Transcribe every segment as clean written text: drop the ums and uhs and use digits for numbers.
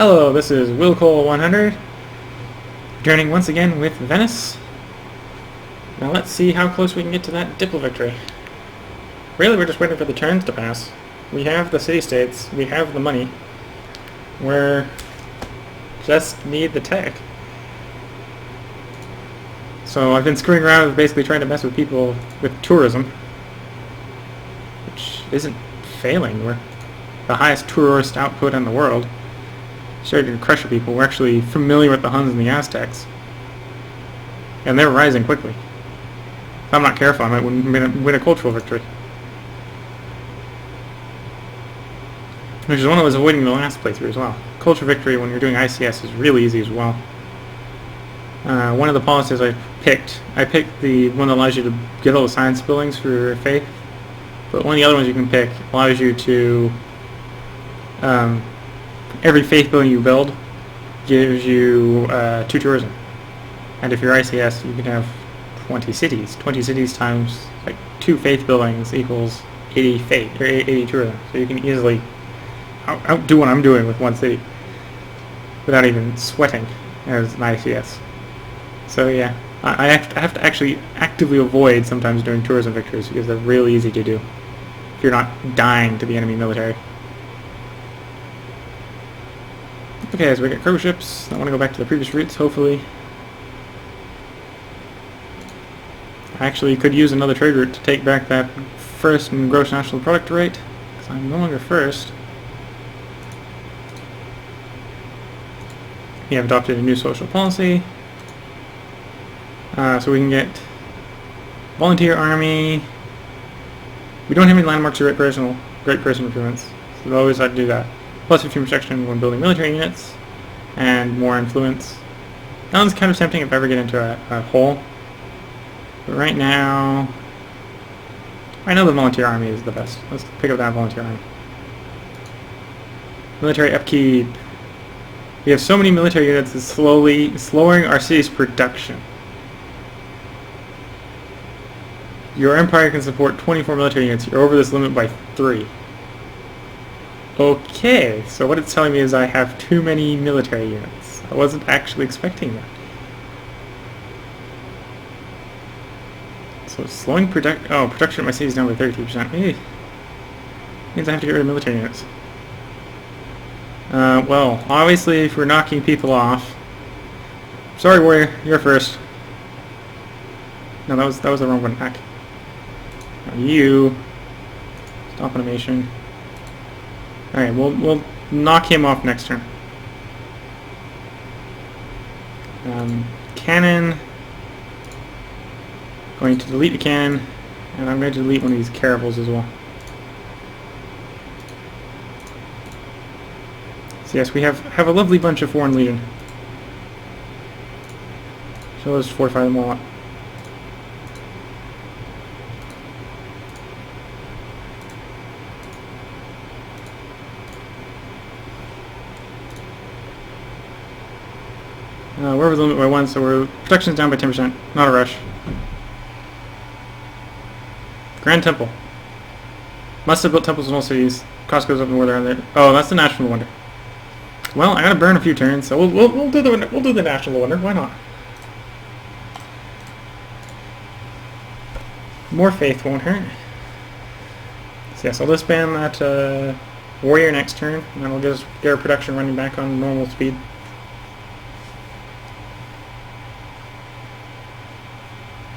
Hello, this is Willcol100, returning once again with Venice. Now let's see how close we can get to that Diplo victory. Really, we're just waiting for the turns to pass. We have the city-states, we have the money. We're just need the tech. So I've been screwing around with basically trying to mess with people with tourism, which isn't failing. We're the highest tourist output in the world. Starting to crush people. We're actually familiar with the Huns and the Aztecs. And they're rising quickly. If I'm not careful, I might win a cultural victory. Which is one I was avoiding the last playthrough as well. Cultural victory when you're doing ICS is really easy as well. One of the policies I picked the one that allows you to get all the science buildings for your faith. But one of the other ones you can pick allows you to every faith building you build gives you 2 tourism. And if you're ICS, you can have 20 cities. 20 cities times like 2 faith buildings equals 80 faith, or 80 tourism. So you can easily outdo what I'm doing with 1 city without even sweating as an ICS. So yeah, I have to actually actively avoid sometimes doing tourism victories because they're really easy to do if you're not dying to the enemy military. Okay, so we get cargo ships. I want to go back to the previous routes, hopefully. I actually could use another trade route to take back that first in gross national product rate, because I'm no longer first. We have adopted a new social policy. So we can get volunteer army. We don't have any landmarks or great person improvements, so we always have to do that. Plus 15 protection when building military units, and more influence. That one's kind of tempting if I ever get into a hole. But right now, I know the volunteer army is the best. Let's pick up that volunteer army. Military upkeep. We have so many military units it's slowing our city's production. Your empire can support 24 military units. You're over this limit by 3. Okay, so what it's telling me is I have too many military units. I wasn't actually expecting that. So slowing production of my city is down by 33%. Means I have to get rid of military units. Well, obviously if we're knocking people off... Sorry, warrior, you're first. No, that was the wrong one. Back. Now you... Stop animation. Alright, we'll knock him off next turn. Cannon. Going to delete the cannon, and I'm going to delete one of these caravels as well. So yes, we have a lovely bunch of foreign legion. So let's fortify them all up. We're over the limit by 1, so our protection's down by 10%. Not a rush. Grand Temple. Must have built temples in all cities. Cost goes up the more they're on there. Oh, that's the national wonder. Well, I gotta burn a few turns, so we'll do the national wonder. Why not? More faith won't hurt. So yes, I'll disband that warrior next turn, and then we'll just get our production running back on normal speed.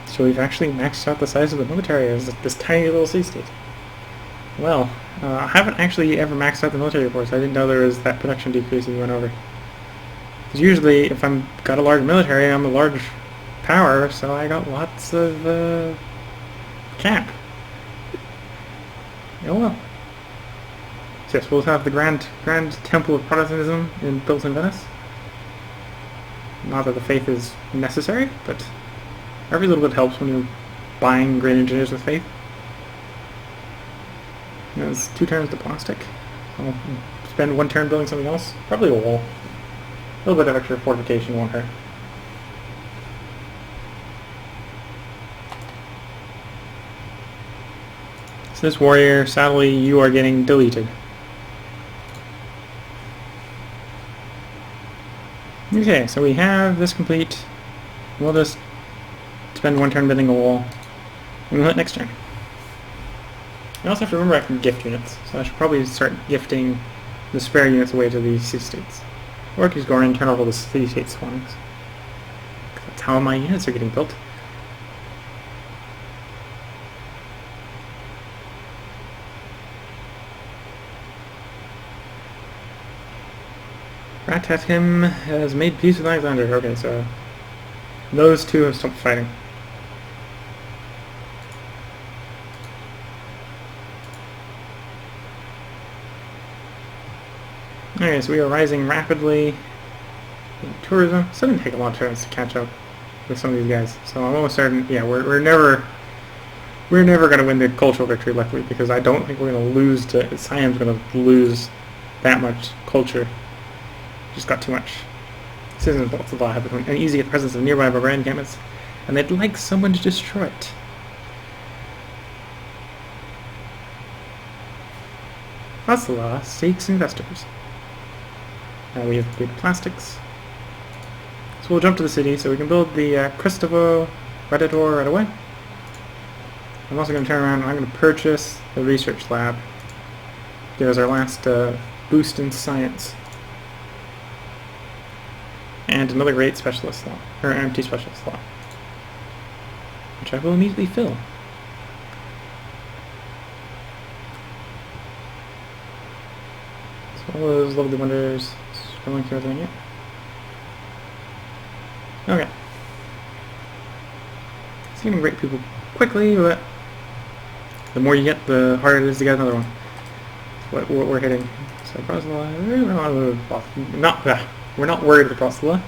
So we've actually maxed out the size of the military as this tiny little city-state. Well, I haven't actually ever maxed out the military force. I didn't know there was that production decrease we went over. Because usually, if I'm got a large military, I'm a large power, so I got lots of camp. Oh well. So yes, we'll have the Grand Temple of Protestantism built in Venice. Not that the faith is necessary, but every little bit helps when you're buying great engineers with faith. It's 2 turns to plastic. I'll spend 1 turn building something else. Probably a wall. A little bit of extra fortification won't hurt. So this warrior, sadly, you are getting deleted. Okay, so we have this complete. We'll just spend one turn building a wall, and we'll hit next turn. I also have to remember I can gift units, so I should probably start gifting the spare units away to the city-states. Or I could just go around and turn off all the city-state spawnings. That's how my units are getting built. Ratatim has made peace with Alexander. Okay, so those two have stopped fighting. Okay, so we are rising rapidly in tourism. So it didn't take a lot of turns to catch up with some of these guys. So I'm almost certain, yeah, we're never going to win the cultural victory, luckily, because I don't think we're going to lose to Siam's going to lose that much culture. Just got too much. Citizens of Baltimore have become uneasy at the presence of nearby barbarian encampments, and they'd like someone to destroy it. Vassala seeks investors. We have big plastics. So we'll jump to the city so we can build the Cristovo Redditor right away. I'm also going to turn around and I'm going to purchase the research lab. Give us our last boost in science. And another great specialist slot, or empty specialist slot, which I will immediately fill. So all those lovely wonders, scrolling through everything yet. Okay. It's getting great people quickly, but the more you get, the harder it is to get another one. That's what we're hitting. So we're not worried with Procella.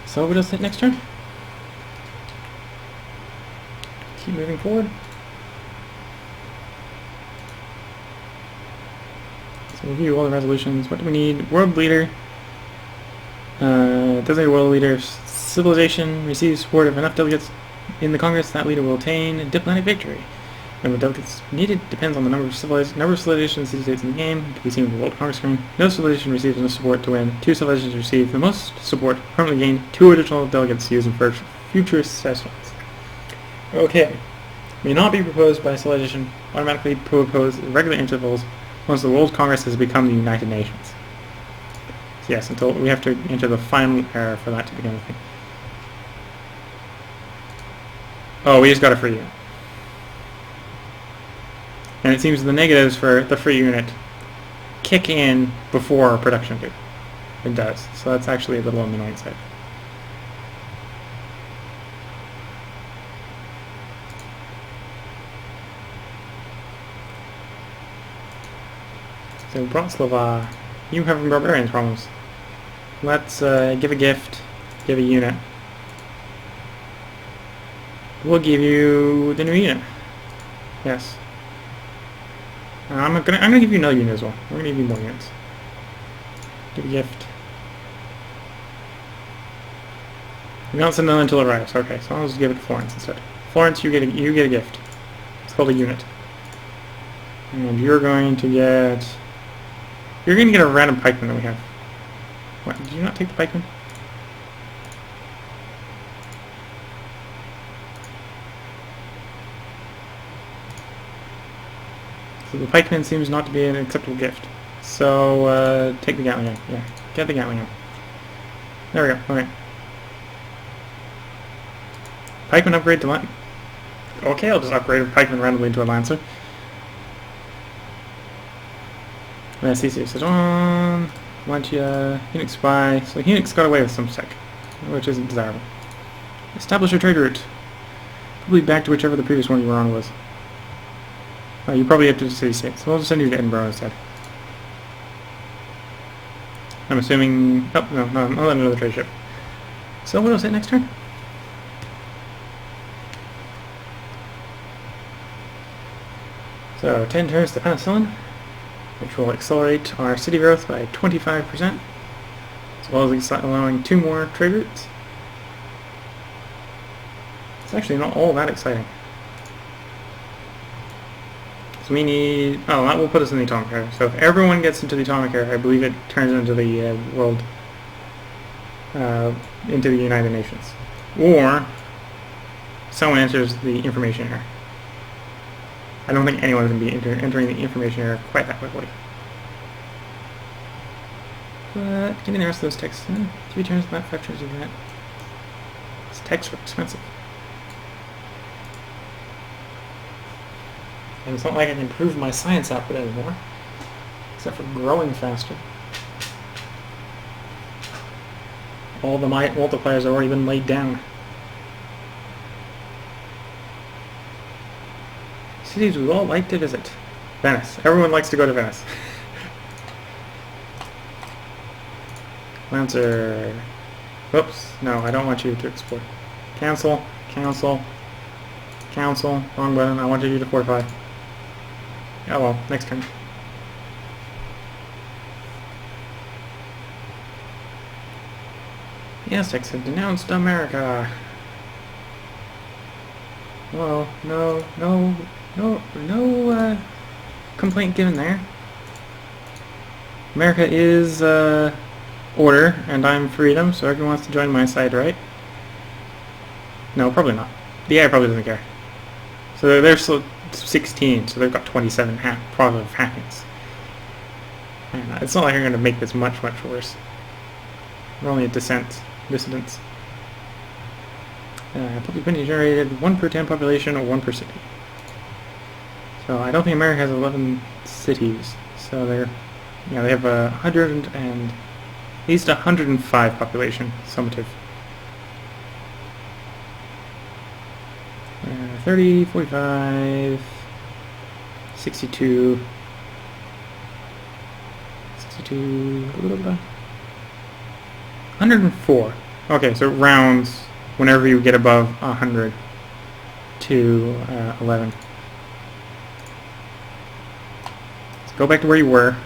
So we'll just hit next turn. Keep moving forward. So review all the resolutions. What do we need? World leader. Designated world leader. Civilization receives support of enough delegates in the Congress. That leader will attain diplomatic victory. Number of delegates needed depends on the number of civilizations city-states in the game. It can be seen with the World Congress screen. No civilization receives enough support to win. 2 civilizations receive the most support, permanently gain 2 additional delegates used for future sessions. Okay. May not be proposed by a civilization. Automatically proposed at regular intervals once the World Congress has become the United Nations. So yes, until we have to enter the final era for that to begin a thing. Oh, we just got a free unit. And it seems the negatives for the free unit kick in before production do. It does. So that's actually a little on the annoying side. So Bratislava, you have barbarians problems. Let's give a gift, give a unit. We'll give you the new unit. Yes. I'm gonna give you another unit as well. We're gonna give you more units. Give a gift. We don't send another until it arrives. Okay, so I'll just give it to Florence instead. Florence, you get a gift. It's called a unit. And you're going to get a random pikeman that we have. What? Did you not take the pikeman? So the pikeman seems not to be an acceptable gift. So take the Gatling gun. Yeah, get the Gatling gun. There we go. Okay. Pikeman upgrade to Lancer. Okay, I'll just upgrade a pikeman randomly into a Lancer. Let's see, Sajon, Lancia, Unix Spy. So Unix got away with some tech, which isn't desirable. Establish a trade route. Probably back to whichever the previous one you were on was. You probably have to city states, so we'll just send you to Edinburgh instead. I'm assuming... Oh, no, I'll let another trade ship. So what else hit next turn? So 10 turns to penicillin, which will accelerate our city growth by 25%, as well as allowing 2 more trade routes. It's actually not all that exciting. So we need... Oh, that will put us in the atomic era. So if everyone gets into the atomic era, I believe it turns into the world... into the United Nations. Or someone enters the information error. I don't think anyone's going to be entering the information error quite that quickly. But getting the rest of those texts, 3 turns of that, 5 turns of that. These texts are expensive. And it's not like I can improve my science output anymore, except for growing faster. All the multipliers have already been laid down. Cities we all like to visit. Venice. Everyone likes to go to Venice. Lancer. Whoops. No, I don't want you to explore. Cancel. Cancel. Cancel. Wrong button. I wanted you to fortify. Oh well, next turn. The Aztecs have denounced America. Well, no complaint given there. America is order, and I'm freedom, so everyone wants to join my side, right? No, probably not. The AI probably doesn't care. So they're still 16, so they've got 27 probability of happiness. And it's not like I'm going to make this much worse. We're only a dissidents. Public opinion generated 1 per 10 population or 1 per city. So I don't think America has 11 cities. So they have 100 and at least 105 population summative. 30, 45, 62, 104. Okay, so it rounds whenever you get above 100 to 11. Let's go back to where you were,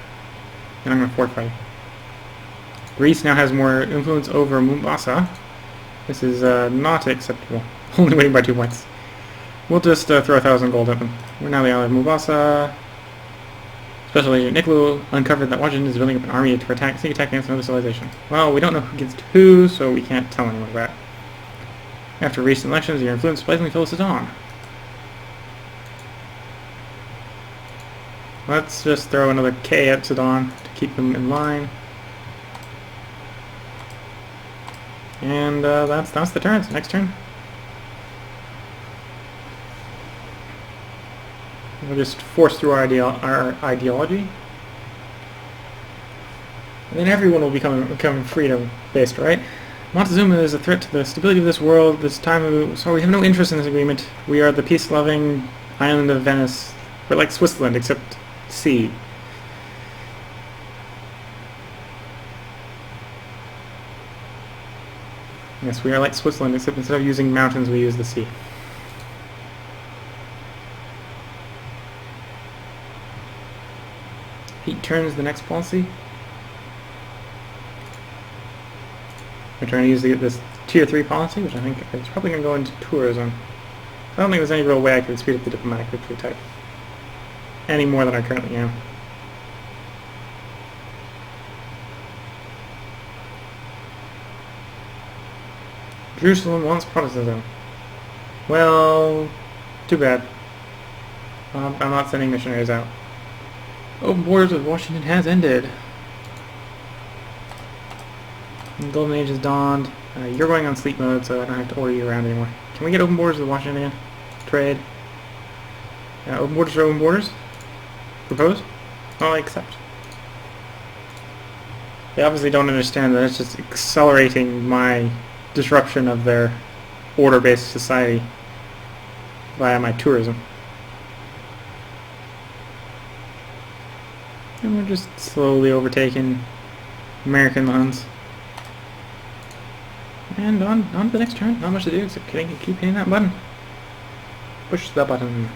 and I'm going to fortify you. Greece now has more influence over Mombasa. This is not acceptable. Only winning by 2 points. We'll just throw 1,000 gold at them. We're now the ally of Mombasa. Special Agent Niccolo uncovered that Washington is building up an army to sneak attack against another civilization. Well, we don't know who against who, so we can't tell anyone about it. After recent elections, your influence surprisingly fell to Sudan. Let's just throw another K at Sudan to keep them in line. And that's the turn. So next turn. We'll just force through our ideology. And then everyone will become freedom-based, right? Montezuma is a threat to the stability of this world. This time, so we have no interest in this agreement. We are the peace-loving island of Venice. We're like Switzerland, except sea. Yes, we are like Switzerland, except instead of using mountains, we use the sea. He turns the next policy. We're trying to use this tier 3 policy, which I think is probably going to go into tourism. I don't think there's any real way I could speed up the diplomatic victory type any more than I currently am. Jerusalem wants Protestantism. Well, too bad. I'm not sending missionaries out. Open borders with Washington has ended. The Golden Age has dawned. You're going on sleep mode, so I don't have to order you around anymore. Can we get open borders with Washington again? Trade. Open borders are open borders. Propose? I'll accept. They obviously don't understand that it's just accelerating my disruption of their order-based society via my tourism. And we're just slowly overtaking American lands. And on to the next turn. Not much to do except keep hitting that button. Push the button.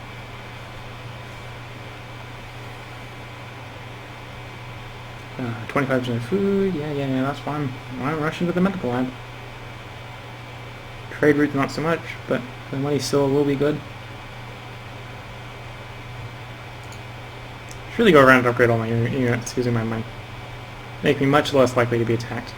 Uh, 25% food. Yeah, that's fine. I'm rushing to the medical lab. Trade route not so much, but the money still will be good. Should really go around and upgrade all my units using my money. Make me much less likely to be attacked.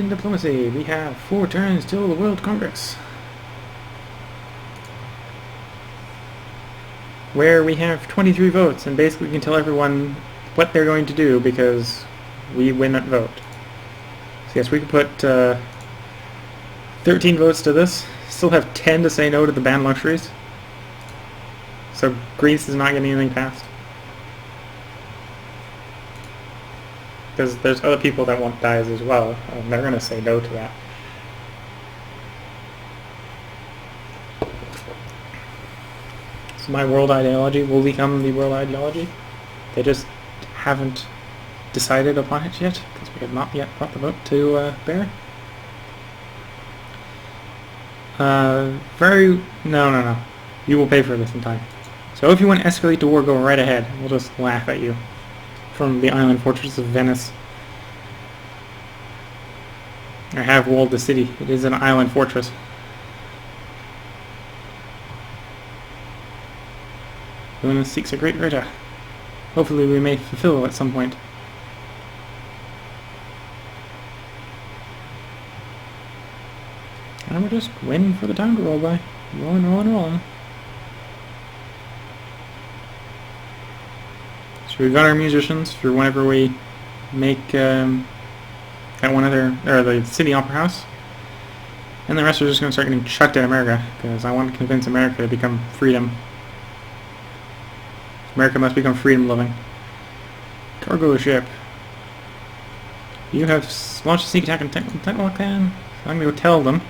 in diplomacy. We have 4 turns till the World Congress, where we have 23 votes, and basically we can tell everyone what they're going to do because we win that vote. So yes, we could put 13 votes to this, still have 10 to say no to the banned luxuries. So Greece is not getting anything passed. Because there's other people that want dyes as well, and they're going to say no to that. So my world ideology will become the world ideology. They just haven't decided upon it yet, because we have not yet brought the vote to bear. No. You will pay for this in time. So if you want to escalate to war, go right ahead. We'll just laugh at you from the island fortress of Venice. I have walled the city. It is an island fortress. Venice seeks a great writer. Hopefully we may fulfill at some point. And we're just waiting for the time to roll by. Rolling. So we've got our musicians for whenever we make at one of the city opera house, and the rest are just going to start getting chucked at America because I want to convince America to become freedom. America must become freedom loving. Cargo ship. You have launched a sneak attack on Technical Clan. So I'm going to go tell them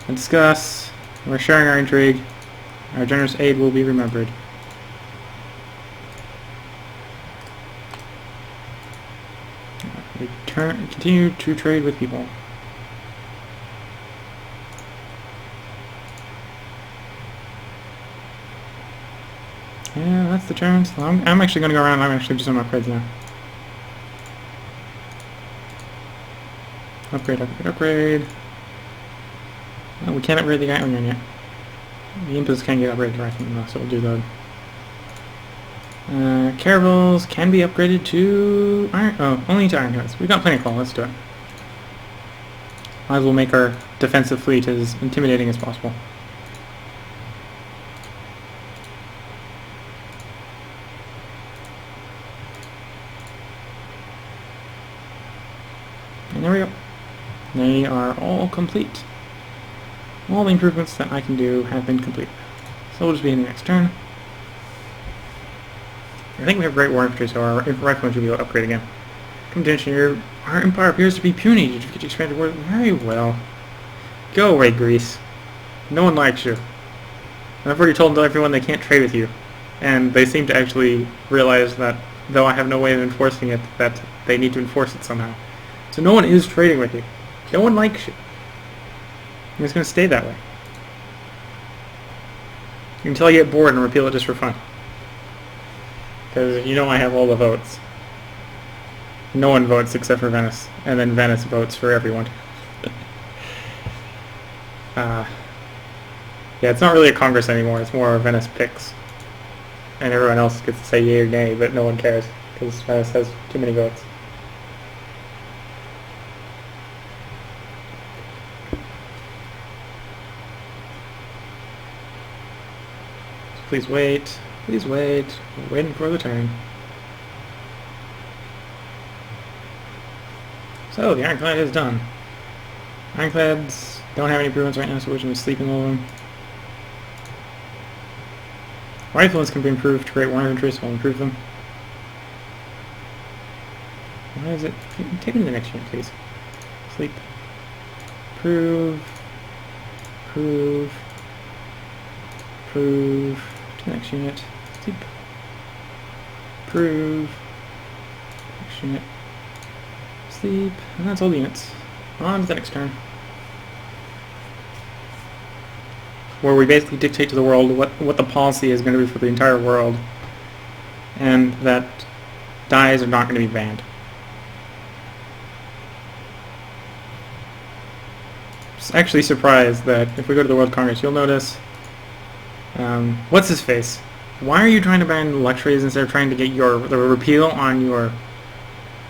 and discuss. We're sharing our intrigue. Our generous aid will be remembered. Continue to trade with people. Yeah, that's the turn. So I'm actually going to go around. I'm actually just on upgrades now. Upgrade. Oh, we can't upgrade the Gatling gun yet. The Impus can get upgraded right from now, so we'll do that. Caravels can be upgraded to iron. Oh, only to ironclads. We've got plenty of coal. Let's do it. Might as well make our defensive fleet as intimidating as possible. And there we go. They are all complete. All the improvements that I can do have been completed. So we'll just be in the next turn. I think we have great war infantry, so our riflemen should be able to upgrade again. Come to engineer. Our empire appears to be puny. Did you get expanded war? Very well. Go away, Greece. No one likes you. And I've already told everyone they can't trade with you. And they seem to actually realize that, though I have no way of enforcing it, that they need to enforce it somehow. So no one is trading with you. No one likes you. And it's going to stay that way. Until I get bored and repeal it just for fun. Because you know I have all the votes. No one votes except for Venice. And then Venice votes for everyone. Yeah, it's not really a Congress anymore. It's more Venice picks. And everyone else gets to say yay or nay, but no one cares. Because Venice has too many votes. Please wait. Please wait. We're waiting for the turn. So, the ironclad is done. Ironclads don't have any improvements right now, so we're just sleeping over them. Rifles can be improved to create war infantry, so I'll improve them. Why is it? Take me to the next unit, please. Sleep. Improve. Improve. Improve. To the next unit. Sleep. Improve. Next unit. Sleep. And that's all the units. On to the next turn. Where we basically dictate to the world what the policy is going to be for the entire world. And that dyes are not going to be banned. I'm actually surprised that if we go to the World Congress, you'll notice what's his face? Why are you trying to ban luxuries instead of trying to get the repeal on your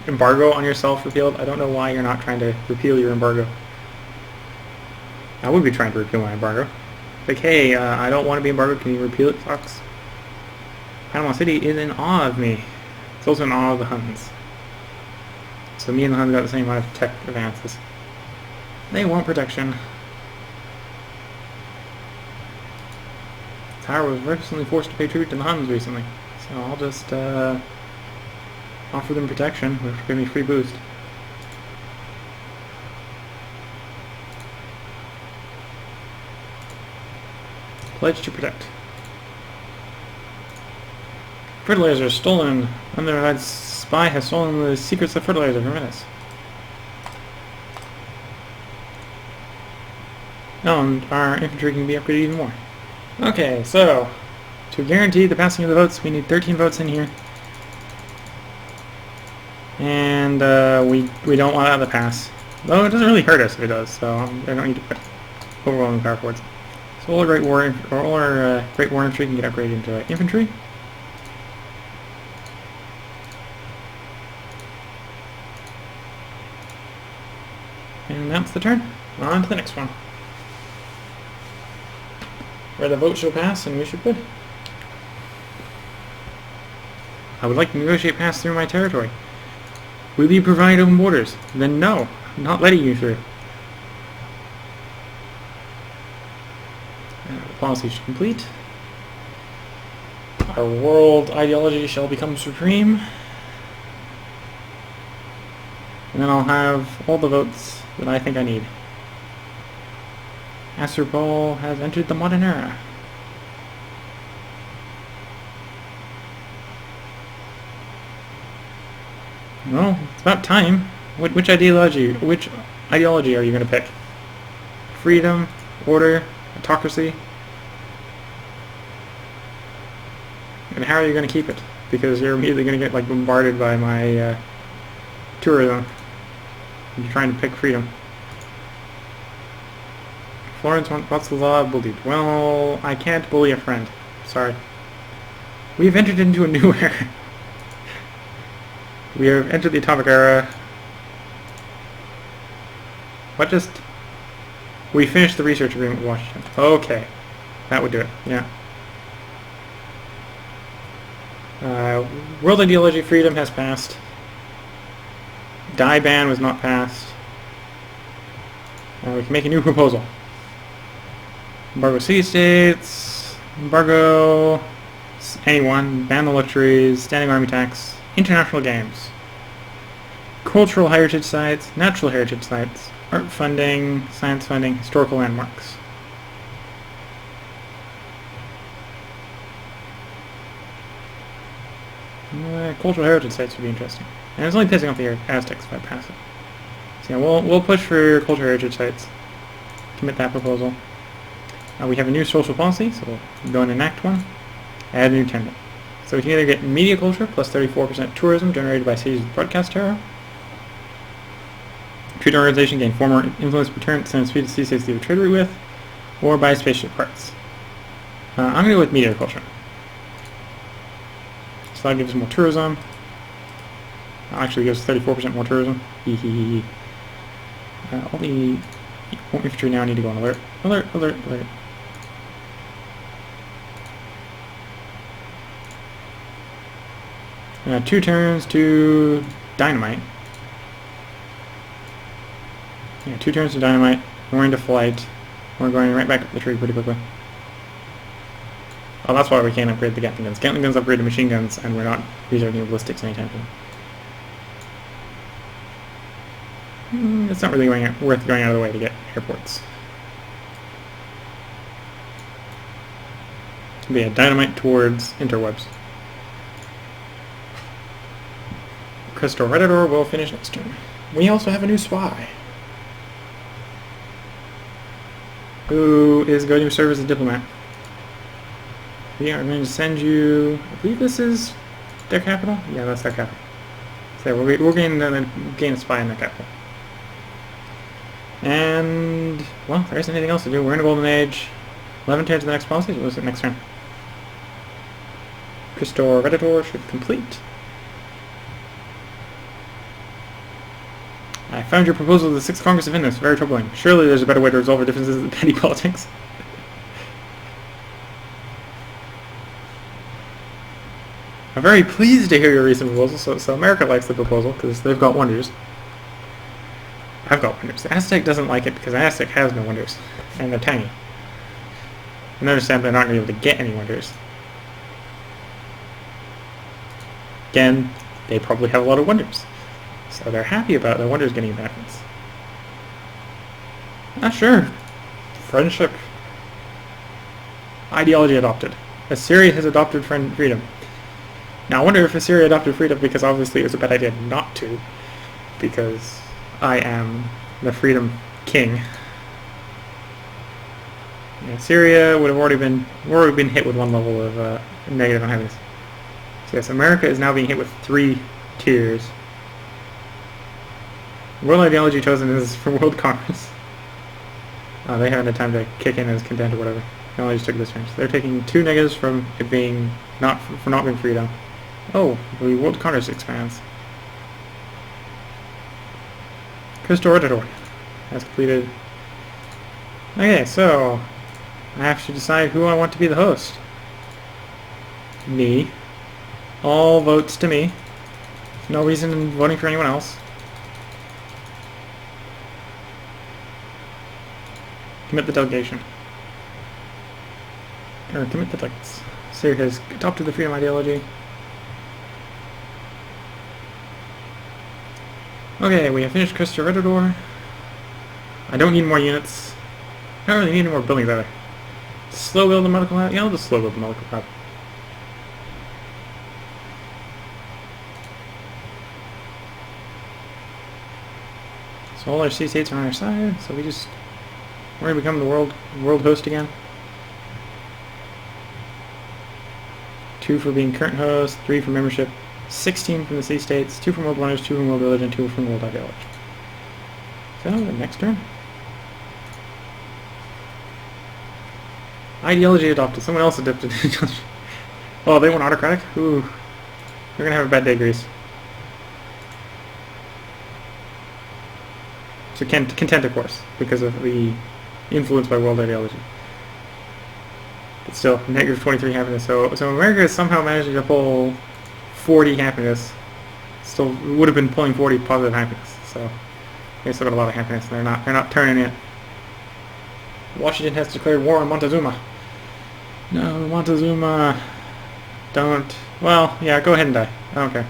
embargo on yourself repealed. I don't know why you're not trying to repeal your embargo. I would be trying to repeal my embargo. Like, hey, I don't want to be embargoed. Can you repeal it, Fox? Panama City is in awe of me. It's also in awe of the Huns. So me and the Huns got the same amount of tech advances. They want protection. Tower was recently forced to pay tribute to the Huns recently. So I'll just offer them protection, which will give me free boost. Pledge to protect. Fertilizer stolen. Underside spy has stolen the secrets of fertilizer from Venice. Oh, and our infantry can be upgraded even more. Okay, so to guarantee the passing of the votes, we need 13 votes in here. And we don't want that to pass. Though it doesn't really hurt us if it does, so I don't need to put overwhelming power forwards. So all our Great War infantry can get upgraded into infantry. And that's the turn. On to the next one. Where the vote shall pass and we should bid. I would like to negotiate pass through my territory. Will you provide open borders? Then no, I'm not letting you through. The policy should complete. Our world ideology shall become supreme. And then I'll have all the votes that I think I need. Assurbanipal has entered the modern era. Well, it's about time. Which ideology are you going to pick? Freedom, order, autocracy? And how are you going to keep it? Because you're immediately going to get like bombarded by my tourism. You're trying to pick freedom. Florence wants the law bullied. Well, I can't bully a friend. Sorry. We've entered into a new era. We have entered the atomic era. What just... We finished the research agreement with Washington. Okay. That would do it. Yeah. World ideology freedom has passed. Die ban was not passed. We can make a new proposal. Embargo city-states, embargo anyone, ban the luxuries, standing army tax, international games, cultural heritage sites, natural heritage sites, art funding, science funding, historical landmarks. Cultural heritage sites would be interesting. And it's only pissing off the Aztecs if I pass it. So yeah, we'll push for cultural heritage sites. Commit that proposal. We have a new social policy, so we'll go and enact one. Add a new tenant. So we can either get media culture plus 34% tourism generated by cities with broadcast terror. Trade organization gain former influence return send speed to C-states to trade route with, or buy spaceship parts. I'm going to go with media culture. So that gives us more tourism. Actually gives us 34% more tourism. All the infantry now need to go on alert. Alert, alert, alert. Two turns to dynamite. Yeah, 2 turns to dynamite. We're into flight. We're going right back up the tree pretty quickly. Oh, that's why we can't upgrade the Gatling guns. Gatling guns upgrade to machine guns, and we're not reserving ballistics anytime soon. It's not really worth going out of the way to get airports. It's going to be a dynamite towards interwebs. Crystal Redditor will finish next turn. We also have a new spy, who is going to serve as a diplomat. We are going to send you... I believe this is their capital? Yeah, that's their capital. So we're going to gain a spy in their capital. And, well, there isn't anything else to do. We're in a golden age. 11 turns to the next policy, so we'll see it next turn. Crystal Redditor should complete. Found your proposal to the 6th Congress of Venice very troubling. Surely there's a better way to resolve our differences than petty politics. I'm very pleased to hear your recent proposal. So America likes the proposal because they've got wonders. I've got wonders. Aztec doesn't like it because Aztec has no wonders, and they're tiny. And understand they're not going to be able to get any wonders. Again, they probably have a lot of wonders, so they're happy about their wonders getting benefits. Not sure. Friendship. Ideology adopted. Assyria has adopted freedom. Now I wonder if Assyria adopted freedom because obviously it was a bad idea not to, because I am the freedom king. Yeah, Syria would have already been hit with one level of negative unhappiness. So yes, America is now being hit with 3 tiers. World ideology chosen is for World Congress. They haven't had time to kick in as content or whatever. They only just took this turn. So they're taking 2 negatives from it being not being freedom. Oh, the World Congress expands. Crystal Redditor has completed. Okay, so I have to decide who I want to be the host. Me. All votes to me. No reason in voting for anyone else. Commit the delegation. Or commit the delegates. Syria has adopted the freedom ideology. Okay, we have finished Crystal Redditor. I don't need more units. I don't really need any more buildings either. Slow build the medical lab? Yeah, I'll just slow build the medical lab. So all our C-states are on our side, so we're going to become the world host again. 2 for being current host, 3 for membership, 16 from the C-states, 2 from World Wonders, 2 from World Religion, 2 from World Ideology. So, the next turn. Ideology adopted. Someone else adopted. Oh, they want autocratic? Ooh. You're going to have a bad day, Greece. So content, of course, because of the influence by world ideology. But still, negative 23 happiness. So America is somehow managing to pull 40 happiness. Still would have been pulling 40 positive happiness. So they still got a lot of happiness. They're not turning in. Washington has declared war on Montezuma. No, Montezuma. Don't. Well, yeah, go ahead and die. I don't care.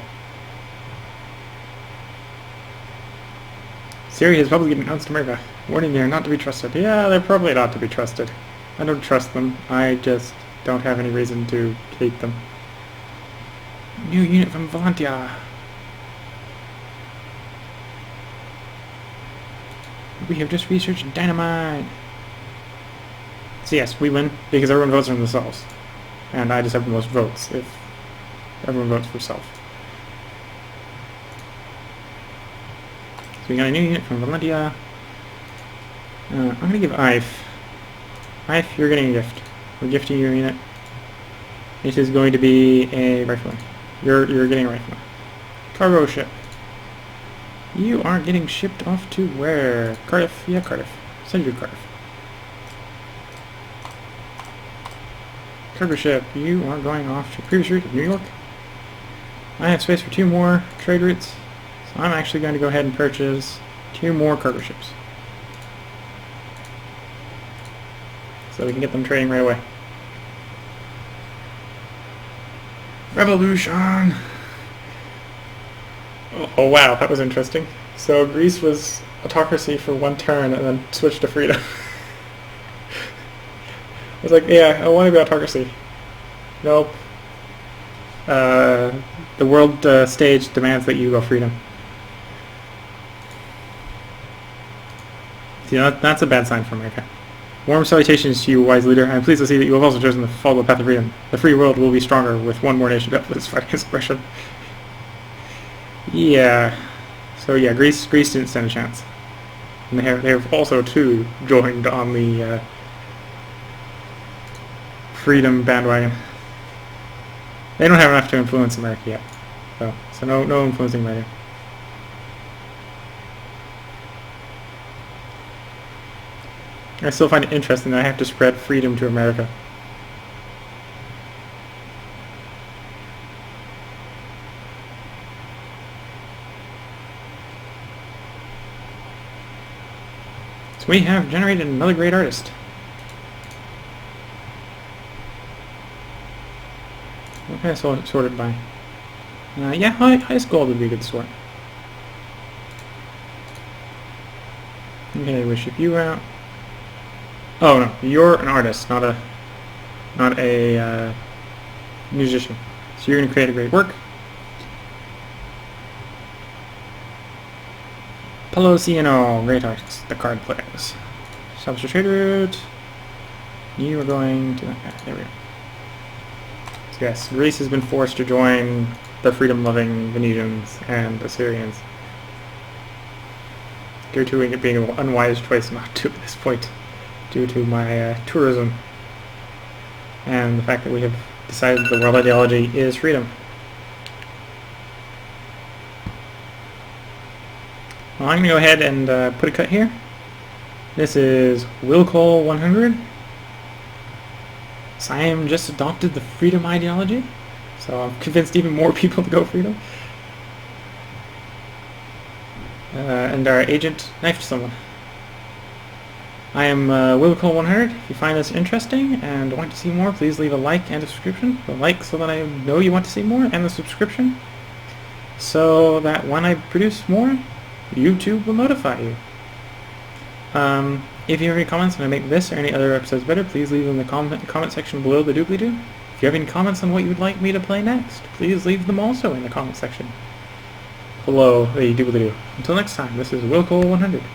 Syria has publicly denounced America, warning they are not to be trusted. Yeah, they're probably not to be trusted. I don't trust them. I just don't have any reason to hate them. New unit from Valentia. We have just researched dynamite. So yes, we win because everyone votes for themselves. And I just have the most votes if everyone votes for self. So we got a new unit from Valentia. I'm going to give Ife. Ife, you're getting a gift. We're gifting you a unit. This is going to be a rifleman. You're getting a rifleman. Cargo ship. You are getting shipped off to where? Cardiff? Yeah, Cardiff. Send you to Cardiff. Cargo ship, you are going off to previous route of New York. I have space for 2 more trade routes. So I'm actually going to go ahead and purchase 2 more cargo ships. So we can get them trading right away. Revolution! Oh wow, that was interesting. So Greece was autocracy for 1 turn and then switched to freedom. I was like, yeah, I want to be autocracy. Nope. The world stage demands that you go freedom. See, that's a bad sign for America. Warm salutations to you, wise leader. I am pleased to see that you have also chosen to follow the path of freedom. The free world will be stronger with 1 more nation to help us fight against oppression. Yeah. So yeah, Greece didn't stand a chance. And they have also too joined on the freedom bandwagon. They don't have enough to influence America yet. So no influencing America. I still find it interesting that I have to spread freedom to America. So we have generated another great artist. Okay, so sorted by. Yeah, highest gold would be a good sort. Okay, we ship you out. Oh no, you're an artist, not a musician. So you're going to create a great work. Pelosino, great artist, the card players. Establish a trade route. You are going to... Okay, there we go. So yes, Greece has been forced to join the freedom-loving Venetians and Assyrians. Due to it being an unwise choice not to at this point, due to my tourism and the fact that we have decided the world ideology is freedom. Well, I'm going to go ahead and put a cut here. This is Willcol100. Siam just adopted the freedom ideology, so I'm convinced even more people to go freedom. And our agent knifed someone. I am Willcol100. If you find this interesting and want to see more, please leave a like and a subscription. The like so that I know you want to see more, and the subscription so that when I produce more, YouTube will notify you. If you have any comments and I make this or any other episodes better, please leave them in the comment section below the doobly-doo. If you have any comments on what you would like me to play next, please leave them also in the comment section below the doobly-doo. Until next time, this is Willcol100.